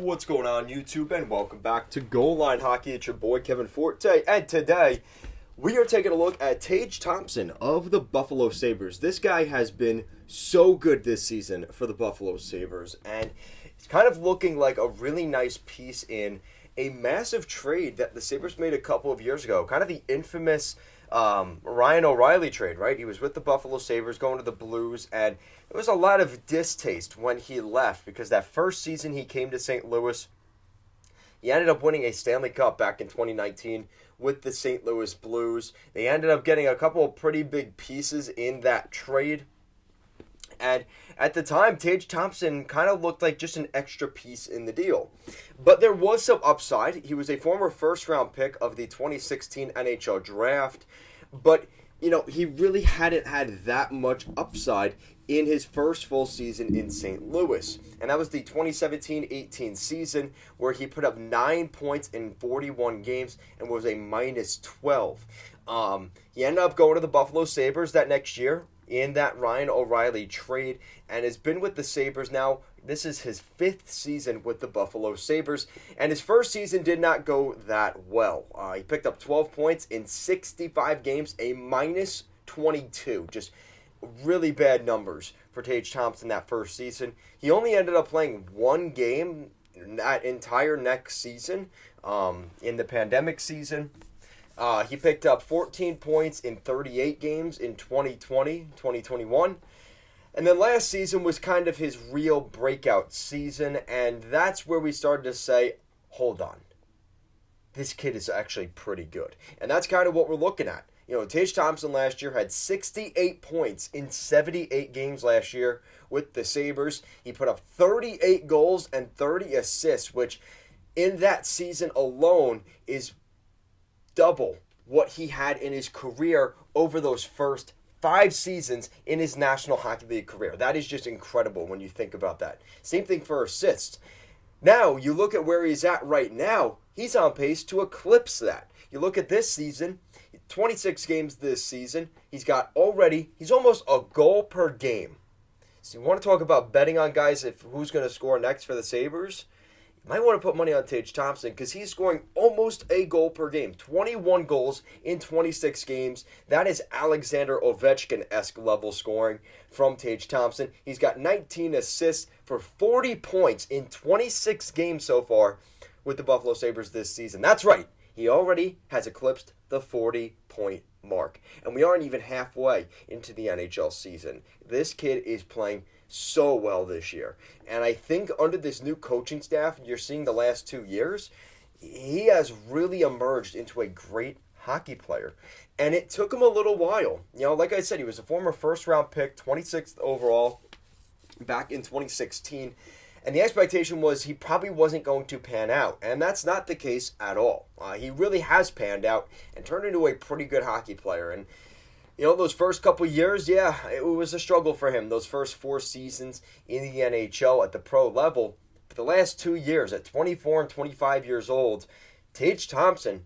What's going on, YouTube, and welcome back to Goal Line Hockey. It's your boy Kevin Forte, and today we are taking a look at Tage Thompson of the Buffalo Sabres. This guy has been so good this season for the Buffalo Sabres, and it's kind of looking like a really nice piece in a massive trade that the Sabres made a couple of years ago, kind of the infamous Ryan O'Reilly trade, right? He was with the Buffalo Sabres going to the Blues, and there was a lot of distaste when he left because that first season he came to St. Louis, he ended up winning a Stanley Cup back in 2019 with the St. Louis Blues. They ended up getting a couple of pretty big pieces in that trade. And at the time, Tage Thompson kind of looked like just an extra piece in the deal. But there was some upside. He was a former first-round pick of the 2016 NHL Draft. But, you know, he really hadn't had that much upside in his first full season in St. Louis. And that was the 2017-18 season where he put up 9 points in 41 games and was a minus 12. He ended up going to the Buffalo Sabres that next year in that Ryan O'Reilly trade and has been with the Sabres now. This is his 5th season with the Buffalo Sabres, and his first season did not go that well. He picked up 12 points in 65 games, a minus 22. Just really bad numbers for Tage Thompson that first season. He only ended up playing one game that entire next season, in the pandemic season. He picked up 14 points in 38 games in 2020, 2021. And then last season was kind of his real breakout season, and that's where we started to say, hold on, this kid is actually pretty good. And that's kind of what we're looking at. You know, Tage Thompson last year had 68 points in 78 games last year with the Sabres. He put up 38 goals and 30 assists, which in that season alone is double what he had in his career over those first 5 seasons in his National Hockey League career. That is just incredible when you think about that. Same thing for assists. Now, you look at where he's at right now, he's on pace to eclipse that. You look at this season, 26 games this season, he's almost a goal per game. So you want to talk about betting on guys who's going to score next for the Sabres? Might want to put money on Tage Thompson because he's scoring almost a goal per game. 21 goals in 26 games. That is Alexander Ovechkin-esque level scoring from Tage Thompson. He's got 19 assists for 40 points in 26 games so far with the Buffalo Sabres this season. That's right. He already has eclipsed the 40-point mark. And we aren't even halfway into the NHL season. This kid is playing so well this year. And I think under this new coaching staff, you're seeing the last 2 years, he has really emerged into a great hockey player. And it took him a little while. You know, like I said, he was a former first-round pick, 26th overall, back in 2016. And the expectation was he probably wasn't going to pan out. And that's not the case at all. He really has panned out and turned into a pretty good hockey player. And you know, those first couple years, yeah, it was a struggle for him. Those first 4 seasons in the NHL at the pro level. But the last 2 years, at 24 and 25 years old, Tage Thompson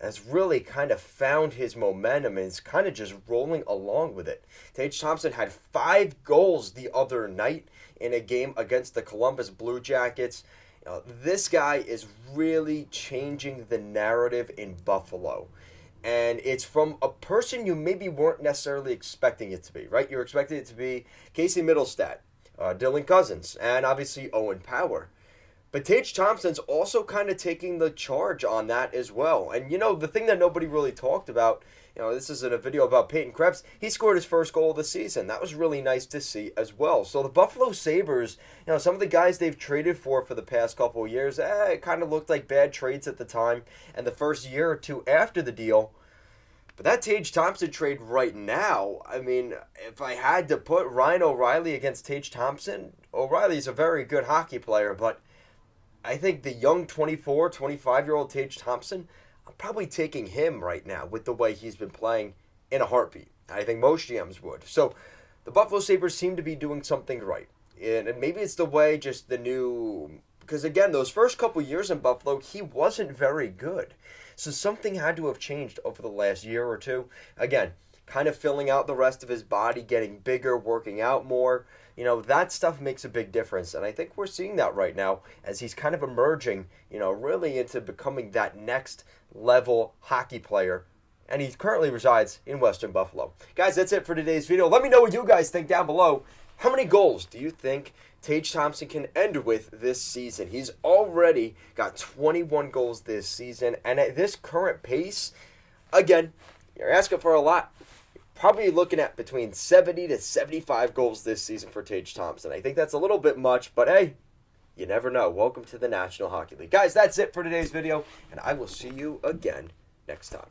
has really kind of found his momentum and is kind of just rolling along with it. Tage Thompson had 5 goals the other night in a game against the Columbus Blue Jackets. You know, this guy is really changing the narrative in Buffalo. And it's from a person you maybe weren't necessarily expecting it to be, right? You're expecting it to be Casey Middlestat, Dylan Cousins, and obviously Owen Power. But Tage Thompson's also kind of taking the charge on that as well. And, you know, the thing that nobody really talked about, you know, this isn't a video about Peyton Krebs. He scored his first goal of the season. That was really nice to see as well. So the Buffalo Sabres, you know, some of the guys they've traded for the past couple of years, it kind of looked like bad trades at the time and the first year or two after the deal. But that Tage Thompson trade right now, I mean, if I had to put Ryan O'Reilly against Tage Thompson, O'Reilly's a very good hockey player, but I think the young 24, 25-year-old Tage Thompson, I'm probably taking him right now with the way he's been playing in a heartbeat. I think most GMs would. So the Buffalo Sabres seem to be doing something right. And maybe it's the way just the new... Because again, those first couple years in Buffalo, he wasn't very good. So something had to have changed over the last year or two. Again, kind of filling out the rest of his body, getting bigger, working out more. that stuff makes a big difference. And I think we're seeing that right now as he's kind of emerging, really into becoming that next level hockey player. And he currently resides in Western Buffalo. Guys, that's it for today's video. Let me know what you guys think down below. How many goals do you think Tage Thompson can end with this season? He's already got 21 goals this season. And at this current pace, again, you're asking for a lot. You're probably looking at between 70 to 75 goals this season for Tage Thompson. I think that's a little bit much, but hey, you never know. Welcome to the National Hockey League. Guys, that's it for today's video, and I will see you again next time.